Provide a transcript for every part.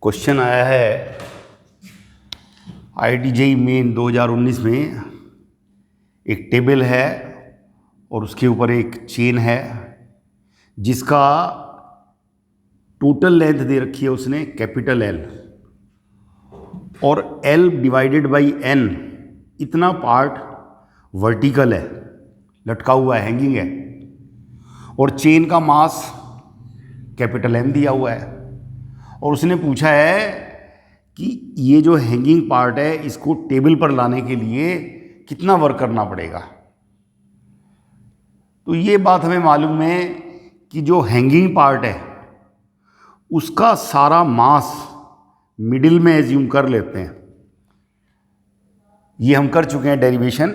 Question आया है IIT JEE main 2019 में। एक टेबल है और उसके ऊपर एक चेन है जिसका टोटल लेंथ दे रखी है उसने कैपिटल L, और L डिवाइडेड बाई N इतना पार्ट वर्टिकल है, लटका हुआ है, हैंगिंग है, और चेन का मास कैपिटल M दिया हुआ है। और उसने पूछा है कि ये जो हैंगिंग पार्ट है इसको टेबल पर लाने के लिए कितना वर्क करना पड़ेगा। तो ये बात हमें मालूम है कि जो हैंगिंग पार्ट है उसका सारा मास मिडिल में एज्यूम कर लेते हैं। ये हम कर चुके हैं डेरिवेशन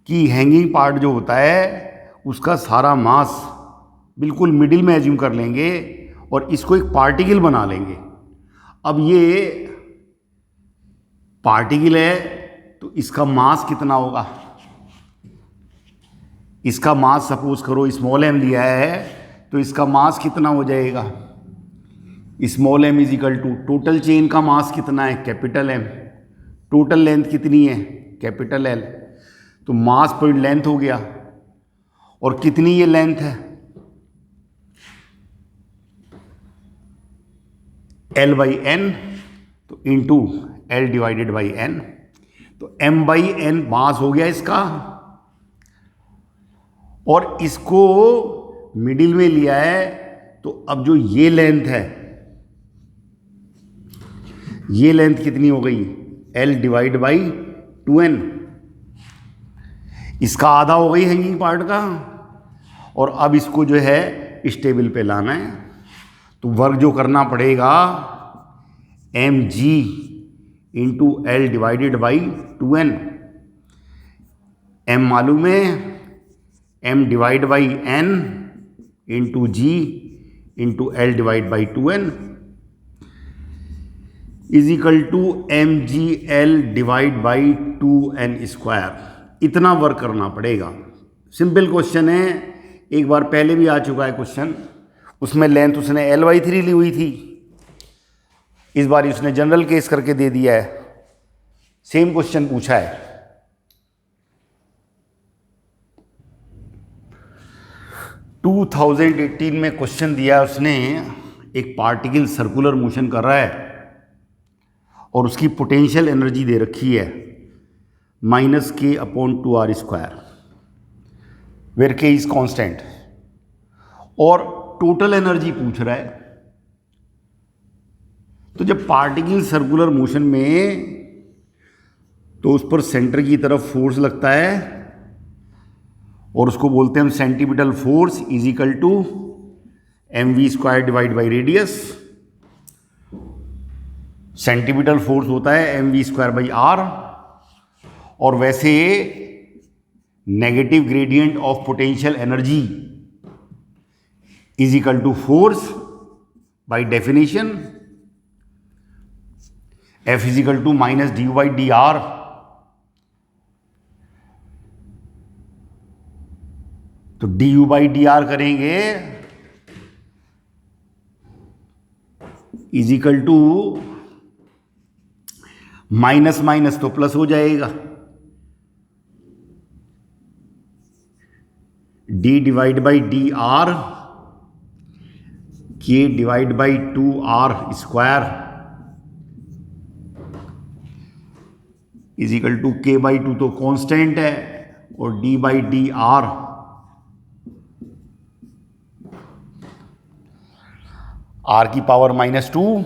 कि हैंगिंग पार्ट जो होता है उसका सारा मास बिल्कुल मिडिल में एज्यूम कर लेंगे और इसको एक पार्टिकल बना लेंगे। अब ये पार्टिकल है तो इसका मास कितना होगा? इसका मास सपोज करो स्मॉल m लिया है तो इसका मास कितना हो जाएगा? Small m is equal to total chain का मास कितना है? Capital M। टोटल लेंथ कितनी है? Capital L। तो मास पर लेंथ हो गया। और कितनी ये लेंथ है? L बाई N, तो into L divided by N। तो M बाई N मास हो गया इसका, और इसको मिडिल में लिया है। तो अब जो ये लेंथ है, ये लेंथ कितनी हो गई? L divide by 2N। इसका आधा हो गई हैंगिंग पार्ट का। और अब इसको जो है इस टेबल पे लाना है, तो वर्क जो करना पड़ेगा mg into L divided by 2N। m मालूम है, m divide by n into g into L divide by 2N is equal to mgl divide by 2n square. इतना वर्क करना पड़ेगा। सिंपल क्वेश्चन है, एक बार पहले भी आ चुका है क्वेश्चन, उसमें लेंथ उसने L/3 ली हुई थी। इस बार उसने जनरल केस करके दे दिया है, सेम क्वेश्चन पूछा है। टू 2018 में क्वेश्चन दिया है उसने, एक पार्टिकल सर्कुलर मोशन कर रहा है और उसकी पोटेंशियल एनर्जी दे रखी है -k/2r², where k is constant, और टोटल एनर्जी पूछ रहा है। तो जब पार्टिकल सर्कुलर मोशन में, तो उस पर सेंटर की तरफ फोर्स लगता है और उसको बोलते हैं हम centripetal force is equal to mv² divide by radius. Centripetal force होता है mv² बाई r, और वैसे negative gradient of potential energy is equal to force by definition F is equal to minus du/dr। तो du/dr करेंगे is equal to minus minus तो plus हो जाएगा, d divide by dr k divide by 2r² is equal to k/2 तो constant है, और d/dr r की power -2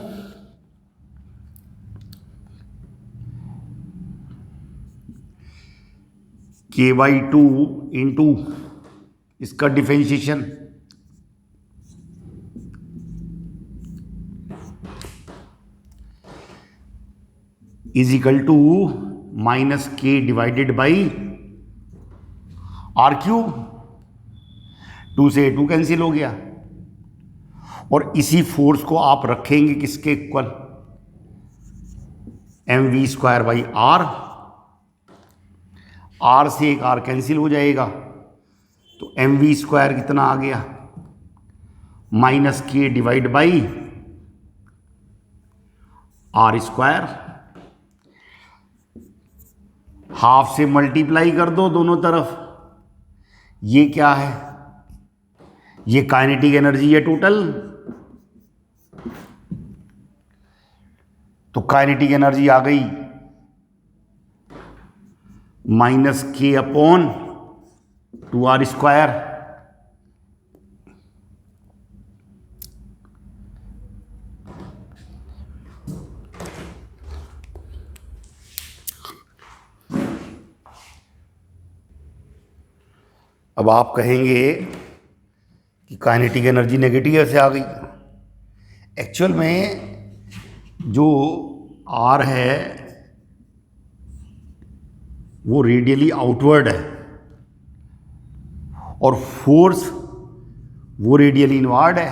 k/2 into इसका differentiation is equal to -k divided by r³। 2 से 2 cancel हो गया, और इसी फोर्स को आप रखेंगे किसके equal? mv² by r। r से एक r कैंसिल हो जाएगा, तो mv² कितना आ गया? -k divide by r square, half से मल्टीप्लाई कर दो दोनों तरफ। ये क्या है? ये काइनेटिक एनर्जी है टोटल। तो काइनेटिक एनर्जी आ गई -k/2r²। अब आप कहेंगे कि काइनेटिक एनर्जी नेगेटिव कैसे आ गई? एक्चुअल में जो आर है वो रेडियली आउटवर्ड है और फोर्स वो रेडियली इनवर्ड है।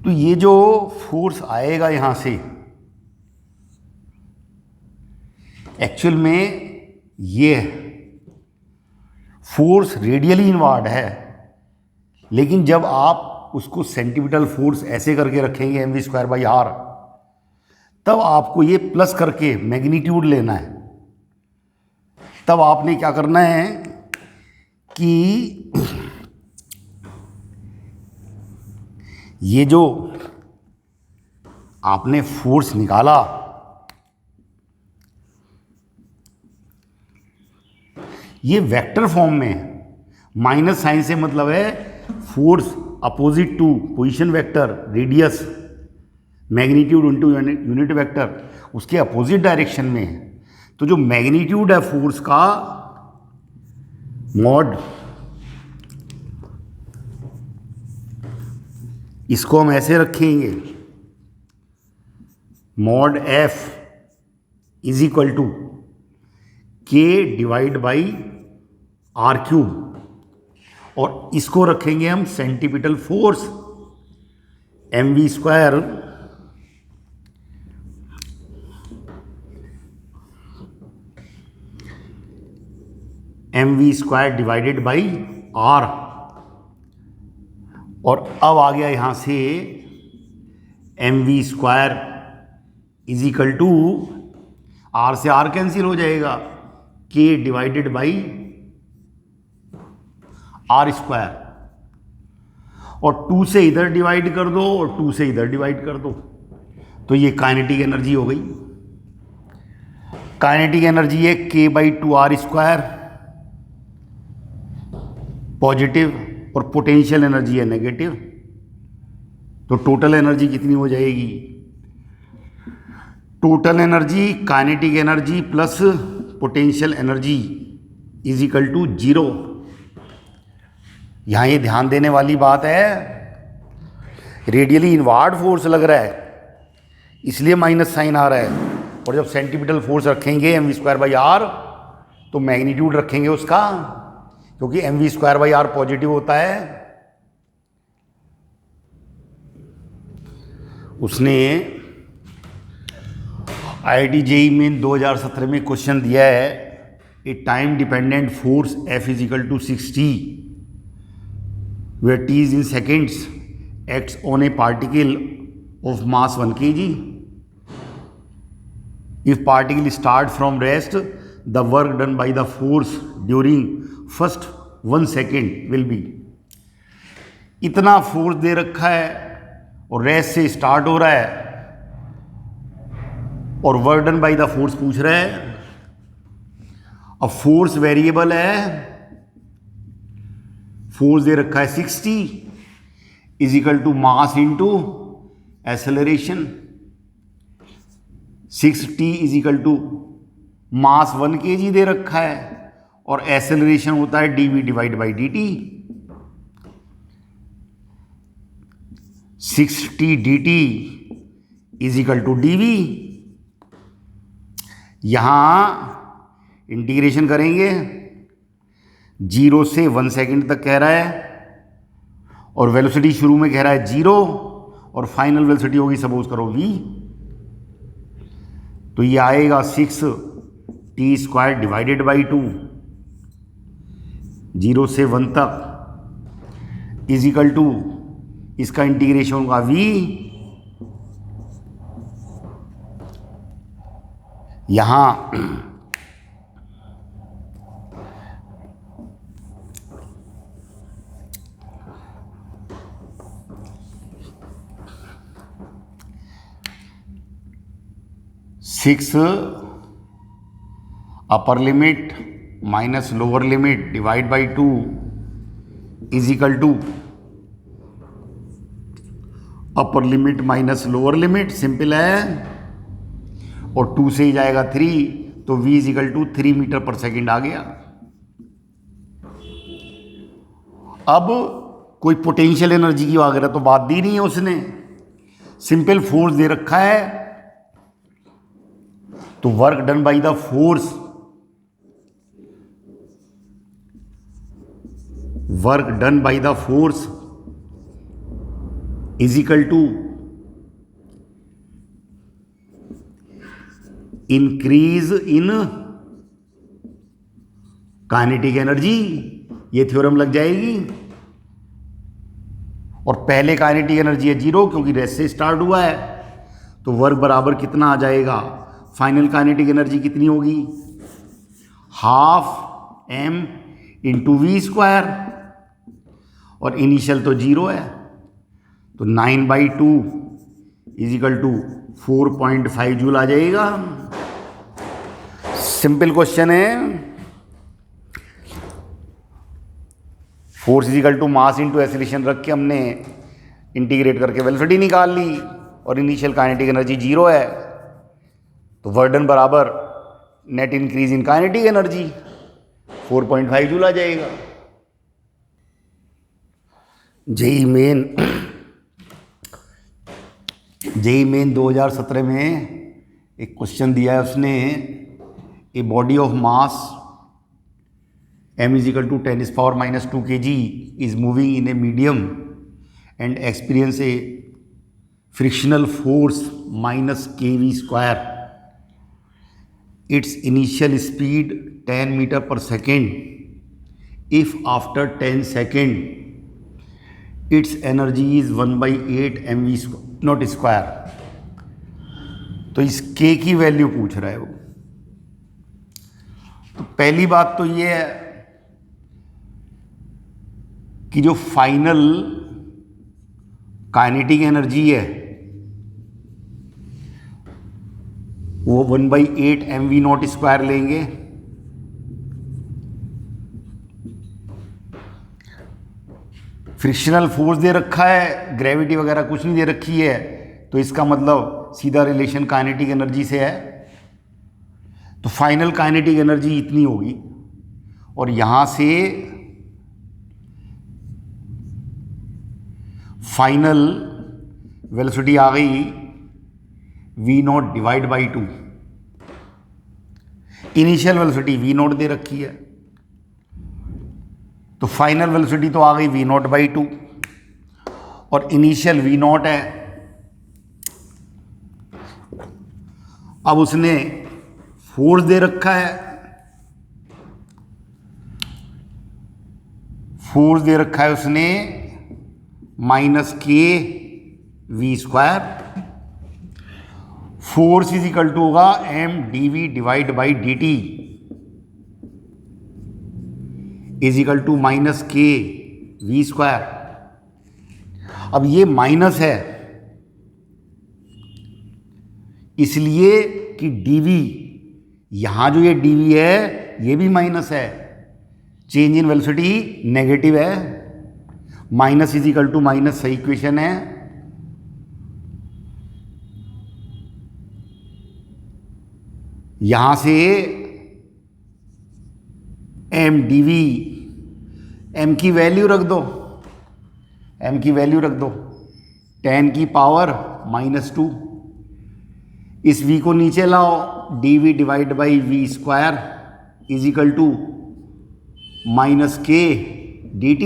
तो ये जो फोर्स आएगा यहां से, एक्चुअल में ये फोर्स रेडियली इनवर्ड है, लेकिन जब आप उसको सेंटीमीटल फोर्स ऐसे करके रखेंगे mv²/r, तब आपको ये प्लस करके मैग्नीट्यूड लेना है। तब आपने क्या करना है कि ये जो आपने फोर्स निकाला, ये वेक्टर फॉर्म में है। माइनस साइन से मतलब है force opposite to position vector radius magnitude into unit vector, उसके अपोजिट डायरेक्शन में है। तो जो मैग्नीट्यूड है फोर्स का, मॉड, इसको हम ऐसे रखेंगे, mod F is equal to k/r³, और इसको रखेंगे हम centripetal force mv² divided by r। और अब आ गया यहां से mv² is equal to, r से r कैंसिल हो जाएगा, k डिवाइडेड बाई r², और 2 से इधर डिवाइड कर दो और 2 से इधर डिवाइड कर दो। तो ये काइनेटिक एनर्जी हो गई। काइनेटिक एनर्जी है k/2r² पॉजिटिव, और पोटेंशियल एनर्जी है नेगेटिव। तो टोटल एनर्जी कितनी हो जाएगी? Total energy kinetic energy plus potential energy is equal to 0। यहां ये ध्यान देने वाली बात है, रेडियली इनवर्ड फोर्स लग रहा है इसलिए माइनस साइन आ रहा है, और जब सेंटीमीटल फोर्स रखेंगे mv²/r तो मैग्नीट्यूड रखेंगे उसका, क्योंकि mv²/r पॉजिटिव होता है। उसने IIT JEE मेन 2017 में क्वेश्चन दिया है, a time dependent force F is equal to 60 where t is in seconds acts on a particle of mass 1 kg. If particle start from rest, the work done by the force during first 1 second will be। इतना force दे रखा है और rest से start हो रहा है, और work done by the force पूछ रहा है। अब फोर्स वेरिएबल है, फोर्स दे रखा है 60 is equal to mass into acceleration. 60 is equal to mass 1 kg दे रखा है, और एक्सेलरेशन होता है dv divide by dt। 60 dt is equal to dv। यहां इंटीग्रेशन करेंगे, 0 से 1 सेकेंड तक कह रहा है, और वेलोसिटी शुरू में कह रहा है 0, और फाइनल वेलोसिटी होगी सपोज करो v। तो ये आएगा 6t² डिवाइडेड बाई 2, 0 से 1 तक इज इक्वल टू, इसका इंटीग्रेशन होगा v यहाँ six upper limit minus lower limit divide by 2 is equal to upper limit minus lower limit, simple है, और 2 से ही जाएगा 3, तो v is equal to 3 metre पर सेकेंड आ गया। अब कोई पोटेंशियल एनर्जी की वगैरह तो बात दी नहीं है उसने, सिंपल फोर्स दे रखा है, तो work done by the force, work done by the force is equal to increase in kinetic energy. ये थ्योरम लग जाएगी। और पहले काइनेटिक एनर्जी है 0 क्योंकि रेस्ट से स्टार्ट हुआ है, तो वर्क बराबर कितना आ जाएगा, फाइनल काइनेटिक एनर्जी कितनी होगी, half m into v square, और इनिशियल तो 0 है, तो 9/2 इज इक्वल टू 4.5 जूल आ जाएगा। सिंपल क्वेश्चन है। Force is equal to mass into acceleration रख के हमने इंटीग्रेट करके वेलोसिटी निकाल ली, और इनिशियल काइनेटिक एनर्जी 0 है, तो वर्क डन बराबर net increase in kinetic energy 4.5 joule आ जाएगा। जेई मेन 2017 में एक क्वेश्चन दिया है उसने, a body of mass m is equal to 10⁻⁻² kg is moving in a medium and experience a frictional force minus kv²। Its initial speed 10 meter पर second. If after 10 second its energy is 1/8 mv²। तो इस k की value पूछ रहा है वो। तो पहली बात तो ये है कि जो फाइनल काइनेटिक एनर्जी है वो 1/8 mv² लेंगे। फ्रिक्शनल फोर्स दे रखा है, ग्रेविटी वगैरह कुछ नहीं दे रखी है, तो इसका मतलब सीधा रिलेशन काइनेटिक एनर्जी से है। तो फाइनल काइनेटिक एनर्जी इतनी होगी, और यहां से फाइनल वेलोसिटी आ गई v0 divide by 2। Initial velocity v0 दे रखी है, तो फाइनल वेलोसिटी तो आ गई v0/2, और इनिशियल v0 है। अब उसने फोर्स दे रखा है, फोर्स दे रखा है उसने -kv²। Force is equal to होगा mdv divide by dt is equal to -kv²। अब ये माइनस है इसलिए कि dv, यहां जो ये dv है ये भी माइनस है, चेंज इन वेलोसिटी नेगेटिव है, minus is equal to minus सही इक्वेशन है। यहां से mdv, m की वैल्यू रख दो, m की वैल्यू रख दो 10 की पावर -2, इस v को नीचे लाओ, dv divide by v² is equal to -k dt।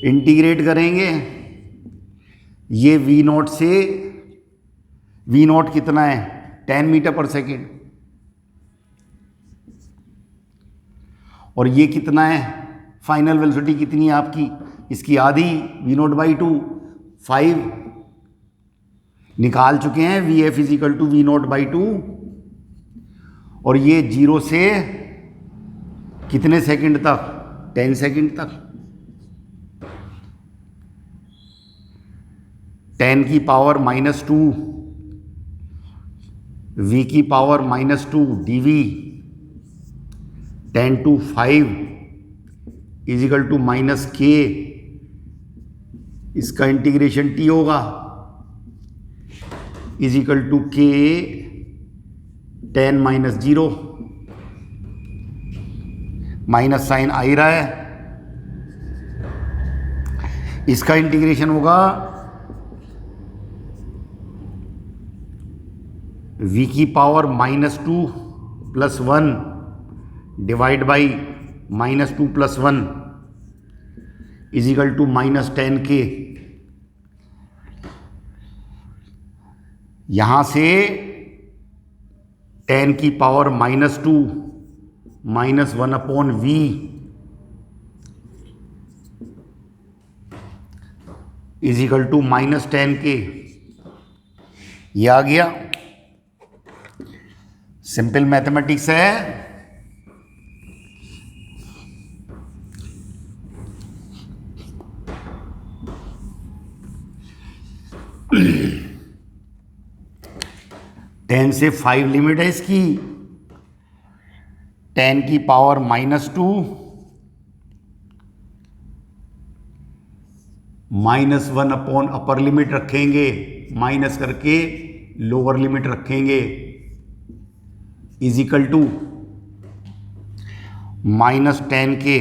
Integrate करेंगे, ये v0 से, v0 कितना है 10 मीटर पर सेकेंड, और ये कितना है फाइनल वेलोसिटी कितनी है आपकी, इसकी आधी v0/2 5 निकाल चुके हैं v f is equal to v naught by 2, और ये 0 से कितने सेकंड तक, 10 सेकंड तक, 10 की पावर -2 v की power -2 dv 10 to 5 equal to -k, इसका इंटीग्रेशन t होगा equal to k 10 - 0, minus sign आ ही रहा है, इसका इंटीग्रेशन होगा v की power -2 + 1 divide by -2 + 1 equal to -10k। यहां से 10 की power -2 -1/v is equal to -10k, ये आ गया। सिंपल मैथमेटिक्स है। टेन से 5 लिमिट है इसकी, 10 की पावर -2 -1 अपॉन अपर लिमिट रखेंगे, माइनस करके लोअर लिमिट रखेंगे इजिकल टू -10k,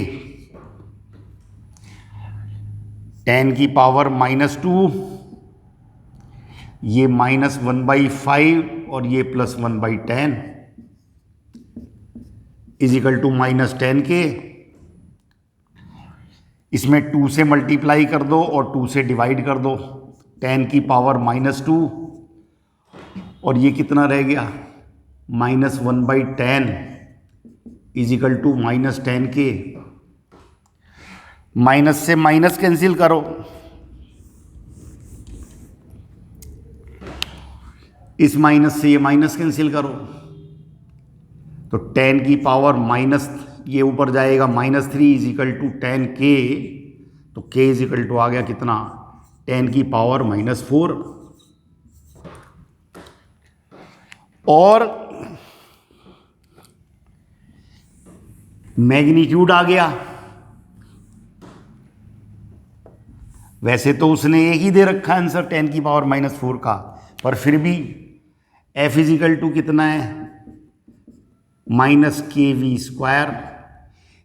10 की पावर -2, ये -1/5 और ये +1/10 इजिकल टू -10k। इसमें 2 से मल्टीप्लाई कर दो और 2 से डिवाइड कर दो, 10 की पावर -2 और ये कितना रह गया -1/10 इजिकल टू -10k। माइनस से माइनस कैंसिल करो, इस माइनस से ये माइनस कैंसिल करो, तो 10 की पावर माइनस, ये ऊपर जाएगा -3 इजिकल टू 10k, तो k इजिकल टू आ गया कितना 10 की पावर -4। और मैग्नीट्यूड आ गया। वैसे तो उसने एक ही दे रखा आंसर 10 की पावर -4 का, पर फिर भी f इजिकल टू कितना है -kv²।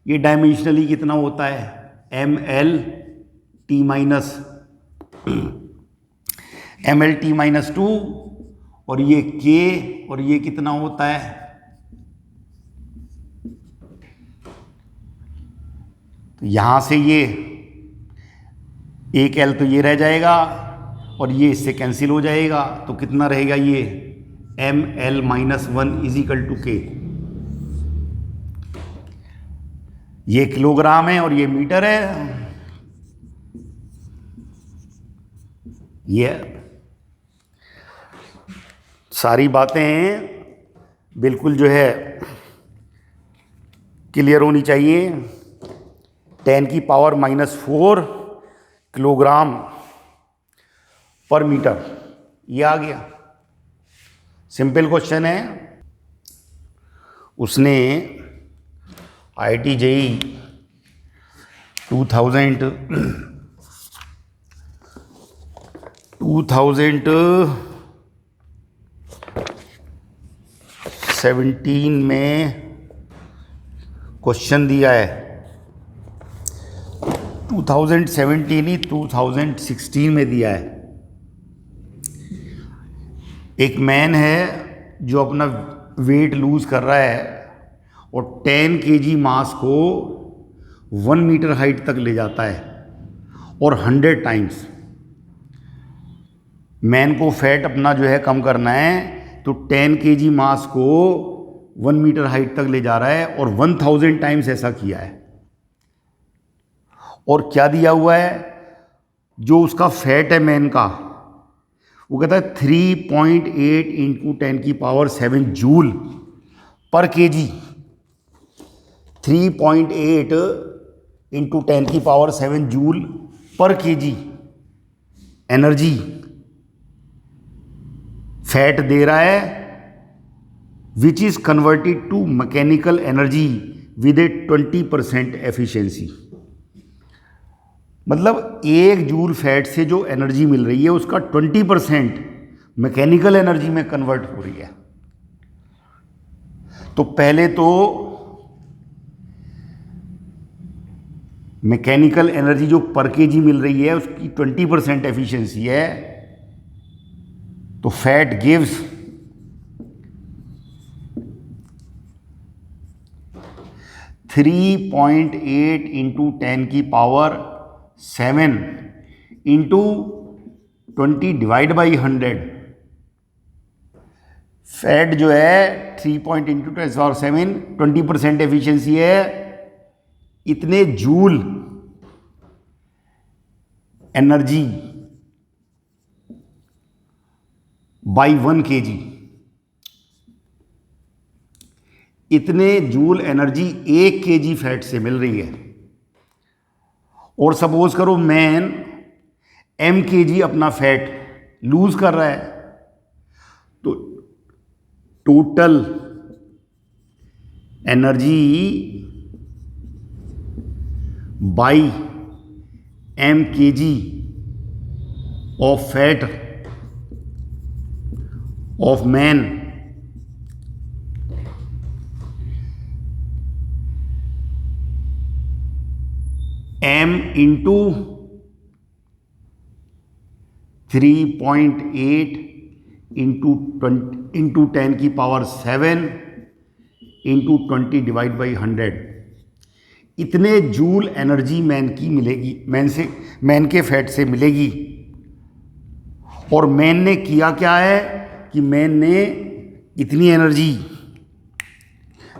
ये डायमेंशनली कितना होता है ml-2, और ये k, और ये कितना होता है तो यहां से ये एक l तो ये रह जाएगा और ये इससे कैंसिल हो जाएगा, तो कितना रहेगा ये ml-1 इजिकल टू k। ये किलोग्राम है और ये मीटर है। ये सारी बातें बिल्कुल जो है क्लियर होनी चाहिए। 10 की पावर -4 किलोग्राम पर मीटर, ये आ गया। सिंपल क्वेश्चन है। उसने IIT JEE 2017 में क्वेश्चन दिया है। 2017 ही 2016 में दिया है। एक मैन है जो अपना वेट लूज कर रहा है और 10 kg मास को 1 मीटर हाइट तक ले जाता है और 100 टाइम्स। मैन को फैट अपना जो है कम करना है, तो 10 kg मास को 1 मीटर हाइट तक ले जा रहा है और 1000 टाइम्स ऐसा किया है। और क्या दिया हुआ है, जो उसका फैट है मैन का, वो कहता है 3.8 into 10⁷ joule per KG. 3.8 into 10⁷ joule per KG energy fat दे रहा है, which is converted to mechanical energy with a 20% efficiency. मतलब 1 जूल फैट से जो एनर्जी मिल रही है उसका 20% मैकेनिकल एनर्जी में कन्वर्ट हो रही है। तो पहले तो मैकेनिकल एनर्जी जो पर केजी मिल रही है उसकी 20% एफिशिएंसी है, तो fat gives 3.8 into 10⁷ into 20/100। Fat जो है 3 इंटू 10⁷ 20% एफिशिएंसी है, इतने जूल एनर्जी बाई 1 केजी, इतने जूल एनर्जी 1 केजी फैट से मिल रही है। और सपोज करो मैन m केजी अपना फैट लूज कर रहा है, तो total energy by m KG of fat of man m into 3.8 into 10⁷ into 20/100, इतने जूल एनर्जी मैन की मिलेगी, मैन के फैट से मिलेगी। और मैन ने किया क्या है कि मैन ने इतनी एनर्जी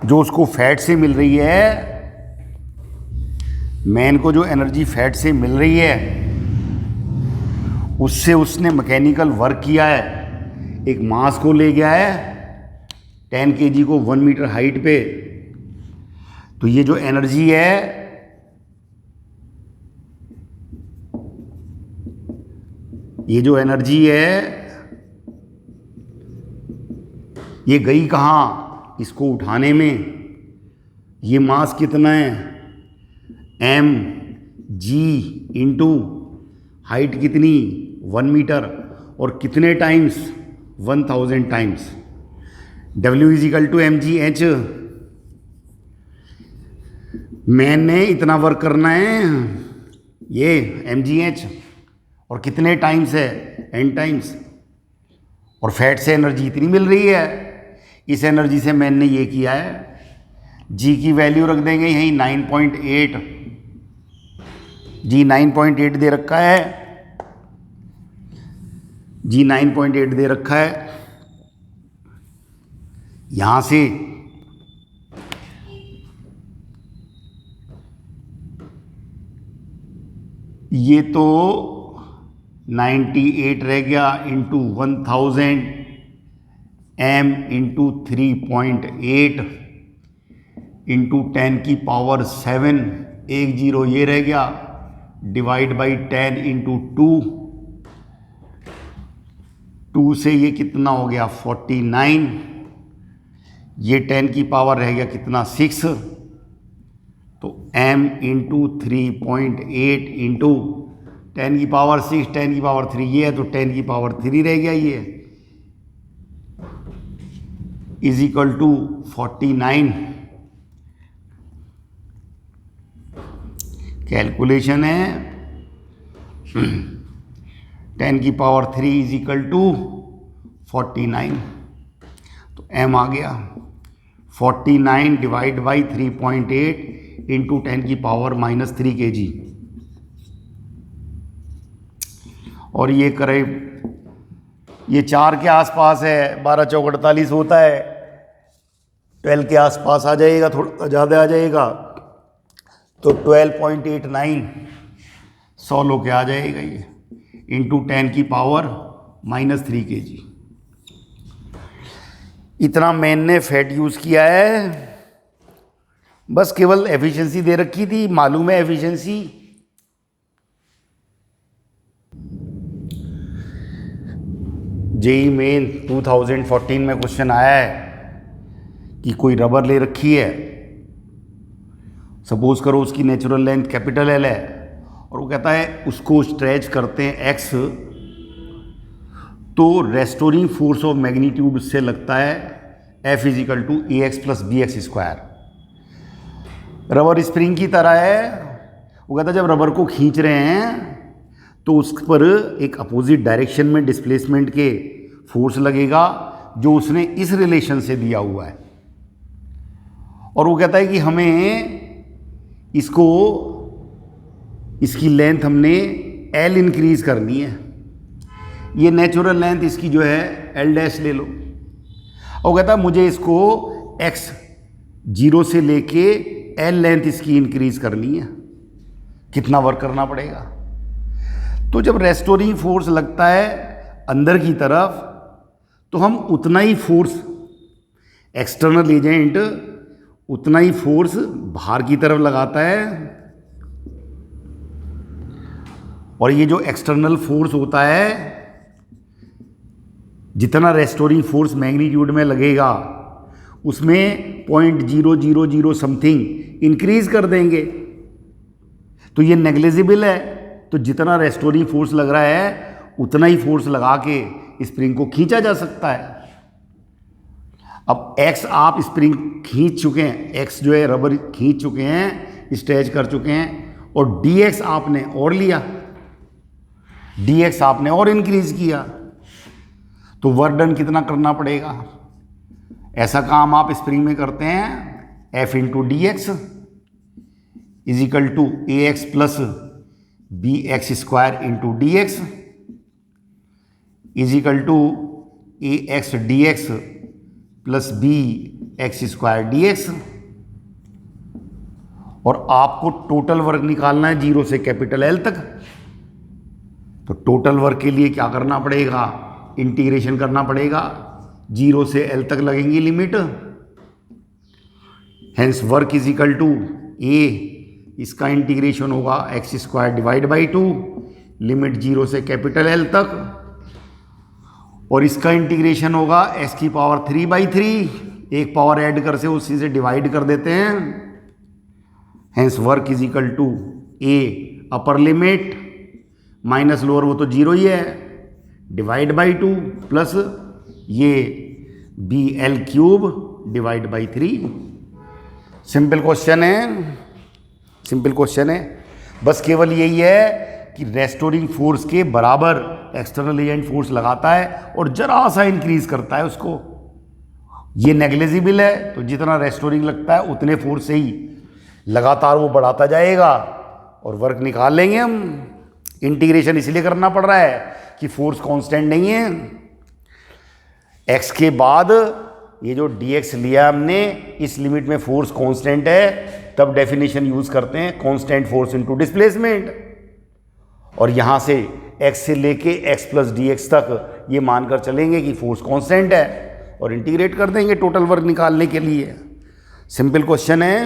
जो उसको फैट से मिल रही है, मैन को जो एनर्जी फैट से मिल रही है उससे उसने मैकेनिकल वर्क किया है। एक मास को ले गया है 10 केजी को 1 मीटर हाइट पे, तो ये जो एनर्जी है ये गई कहाँ, इसको उठाने में। ये मास कितना है m g इंटू हाइट कितनी 1 मीटर, और कितने times 1000 times. W is equal to mgh। Man ने इतना वर्क करना है, ये mgh, और कितने टाइम्स है n टाइम्स, और फैट से एनर्जी इतनी मिल रही है। इस एनर्जी से मैन ने ये किया है। g की वैल्यू रख देंगे यहीं 9.8, g 9.8 दे रखा है, g 9.8 दे रखा है। यहां से ये तो 98 रह गया इंटू 1000 m इंटू 3.8 इंटू 10⁷, 1 0 ये रह गया, डिवाइड बाई 10 इंटू 2 से ये कितना हो गया 49, ये 10⁷ रह गया कितना 6, तो m इंटू 3.8 इंटू 10⁶, 10�3 ये है, तो 10�3 रह गया ये, इज इक्वल टू 49। कैलकुलेशन है 10�3 इज इक्वल टू 49, तो m आ गया 49 डिवाइड बाई 3.8 इंटू 10⁻³ kg। और ये करीब ये 4 के आसपास है, 12 चौक 48 होता है, 12 के आसपास आ जाएगा, थोड़ा ज़्यादा आ जाएगा, तो 12.89 100 लो के आ जाएगा ये, इंटू 10⁻³ -3 kg। इतना मैन ने फैट यूज़ किया है, बस केवल एफिशिएंसी दे रखी थी, मालूम है एफिशिएंसी। जेईई मेन 2014 में क्वेश्चन आया है कि कोई रबर ले रखी है, सपोज करो उसकी नेचुरल लेंथ कैपिटल एल है, और वो कहता है उसको स्ट्रेच करते हैं एक्स, तो रेस्टोरिंग फोर्स ऑफ मैग्नीट्यूड उससे लगता है F = AX + BX²। Rubber spring की तरह है। वो कहता है जब रबर को खींच रहे हैं तो उस पर एक अपोजिट डायरेक्शन में डिस्प्लेसमेंट के फोर्स लगेगा जो उसने इस रिलेशन से दिया हुआ है, और वो कहता है कि हमें इसको, इसकी लेंथ हमने L इंक्रीज करनी है। ये नेचुरल लेंथ इसकी जो है L' ले लो, और कहता है मुझे इसको x 0 से लेके L लेंथ इसकी इंक्रीज करनी है, कितना वर्क करना पड़ेगा। तो जब रेस्टोरिंग फोर्स लगता है अंदर की तरफ तो हम उतना ही फोर्स, एक्सटर्नल एजेंट उतना ही फोर्स बाहर की तरफ लगाता है, और ये जो एक्सटर्नल फोर्स होता है, जितना रेस्टोरिंग फोर्स मैग्नीट्यूड में लगेगा उसमें 0.000 समथिंग इंक्रीज कर देंगे, तो ये नेग्लिजिबल है। तो जितना रेस्टोरिंग फोर्स लग रहा है उतना ही फोर्स लगा के स्प्रिंग को खींचा जा सकता है। अब x आप स्प्रिंग खींच चुके हैं, x जो है रबर खींच चुके हैं, स्ट्रेच कर चुके हैं, और dx आपने और लिया, dx आपने और इंक्रीज किया, तो वर्क डन कितना करना पड़ेगा। ऐसा काम आप स्प्रिंग में करते हैं, F × dx = AX + BX² × dx = AX dx + BX² dx, और आपको टोटल वर्क निकालना है 0 से कैपिटल L तक। तो टोटल वर्क के लिए क्या करना पड़ेगा, इंटीग्रेशन करना पड़ेगा, 0 से L तक लगेंगी लिमिट। हेंस वर्क = A, इसका इंटीग्रेशन होगा x² / 2, लिमिट 0 से कैपिटल L तक, और इसका इंटीग्रेशन होगा x⁻³ एक पावर ऐड कर से उसी से डिवाइड कर देते हैं। Hence work = A upper limit minus lower, वो तो 0 ही है, / 2 प्लस ये BL³ / 3। सिंपल क्वेश्चन है, सिंपल क्वेश्चन है। बस केवल यही है कि रेस्टोरिंग फोर्स के बराबर एक्सटर्नल एजेंट फोर्स लगाता है और जरा सा इंक्रीज करता है उसको। ये नेग्लिजिबल है, तो जितना रेस्टोरिंग लगता है उतने फोर्स से ही लगातार वो बढ़ाता जाएगा और वर्क निकाल लेंगे हम। इंटीग्रेशन इसलिए करना पड़ रहा है कि फोर्स कांस्टेंट नहीं है। एक्स के बाद ये जो dx लिया हमने, इस लिमिट में फोर्स कांस्टेंट है, तब डेफिनेशन यूज करते हैं कांस्टेंट फोर्स इनटू डिस्प्लेसमेंट। और यहां से x से लेके x + dx तक ये मानकर चलेंगे कि फोर्स कांस्टेंट है और इंटीग्रेट कर देंगे टोटल वर्क निकालने के लिए। सिंपल क्वेश्चन है।